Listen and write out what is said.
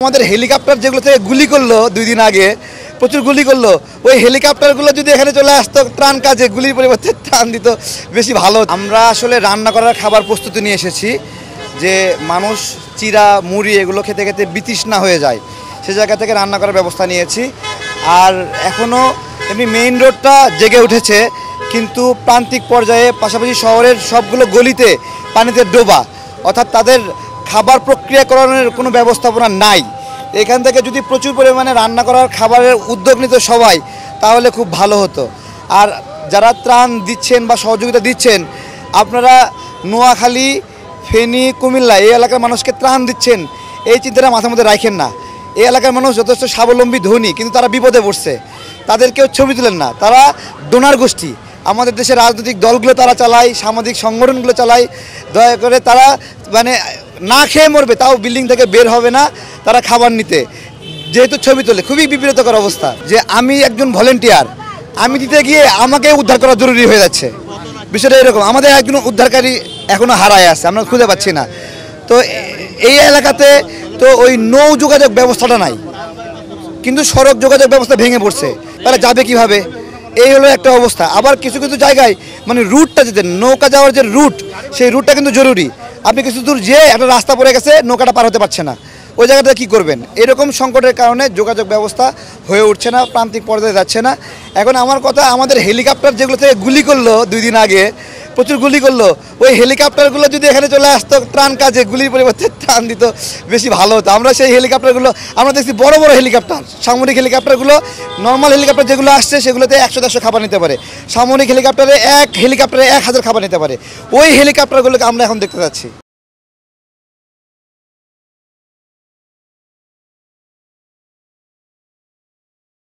আমাদের হেলিকপ্টার যেগুলো থেকে গুলি করলো 2 দিন আগে প্রচুর গুলি করলো, ওই হেলিকপ্টারগুলো যদি এখানে চলে আসতো ত্রাণ কাজে গুলির পরিবর্তে ত্রাণ দিত, বেশি ভালো। আমরা আসলে রান্না করার খাবার প্রস্তুতি নিয়ে এসেছি, যে মানুষ চিরা মুড়ি এগুলো খেতে খেতে বিতৃষ্ণা হয়ে যায়, সে জায়গা থেকে রান্না করার ব্যবস্থা নিয়েছি। আর এখনও এমনি মেইন রোডটা জেগে উঠেছে, কিন্তু প্রান্তিক পর্যায়ে পাশাপাশি শহরের সবগুলো গলিতে পানিতে ডোবা, অর্থাৎ তাদের খাবার প্রক্রিয়াকরণের কোনো ব্যবস্থাপনা নাই। এখান থেকে যদি প্রচুর পরিমাণে রান্না করার খাবারের উদ্যোগ নিত সবাই, তাহলে খুব ভালো হতো। আর যারা ত্রাণ দিচ্ছেন বা সহযোগিতা দিচ্ছেন, আপনারা নোয়াখালী, ফেনী, কুমিল্লা এই এলাকার মানুষকে ত্রাণ দিচ্ছেন, এই চিন্তাটা মাথার মধ্যে রাখেন না। এই এলাকার মানুষ যথেষ্ট স্বাবলম্বী, ধনী, কিন্তু তারা বিপদে পড়ছে, তাদেরকেও ছবি তুলেন না। তারা ডোনার গোষ্ঠী, আমাদের দেশের রাজনৈতিক দলগুলো তারা চালায়, সামাজিক সংগঠনগুলো চালায়। দয়া করে তারা না খেয়ে মরবে, তাও বিল্ডিং থেকে বের হবে না তারা খাবার নিতে, যেহেতু ছবি তোলে। খুবই বিব্রতকর অবস্থা যে আমি একজন ভলেন্টিয়ার, আমি দিতে গিয়ে আমাকে উদ্ধার করা জরুরি হয়ে যাচ্ছে। বিষয়টা এরকম, আমাদের একজন উদ্ধারকারী এখনও হারায় আছে, আমরা খুঁজে পাচ্ছি না। তো এই এলাকাতে তো ওই নৌ যোগাযোগ ব্যবস্থাটা নাই, কিন্তু সড়ক যোগাযোগ ব্যবস্থা ভেঙে পড়ছে, তারা যাবে কিভাবে? এই হলো একটা অবস্থা। আবার কিছু কিছু জায়গায় মানে রুটটা যেতে, নৌকা যাওয়ার যে রুট, সেই রুটটা কিন্তু জরুরি। আপনি কিছু দূর যেয়ে একটা রাস্তা পড়ে গেছে, নৌকাটা পার হতে পারছে না, ওই জায়গাটা কী করবেন? এরকম সংকটের কারণে যোগাযোগ ব্যবস্থা হয়ে উঠছে না, প্রান্তিক পর্যায়ে যাচ্ছে না। এখন আমার কথা, আমাদের হেলিকপ্টার যেগুলো থেকে গুলি করলো 2 দিন আগে প্রচুর গুলি করলো, ওই হেলিকপ্টারগুলো যদি এখানে চলে আসতো ত্রাণ কাজে গুলির পরিবর্তে ত্রাণ দিত, বেশি ভালো হতো। আমরা সেই হেলিকপ্টারগুলো আমরা দেখছি, বড় বড় হেলিকপ্টার, সামরিক হেলিকপ্টারগুলো, নর্মাল হেলিকপ্টার যেগুলো আসছে সেগুলোতে 100-150 খাবার নিতে পারে, সামরিক হেলিকপ্টারে 1000 খাবার নিতে পারে। ওই হেলিকপ্টারগুলোকে আমরা এখন দেখতে যাচ্ছি।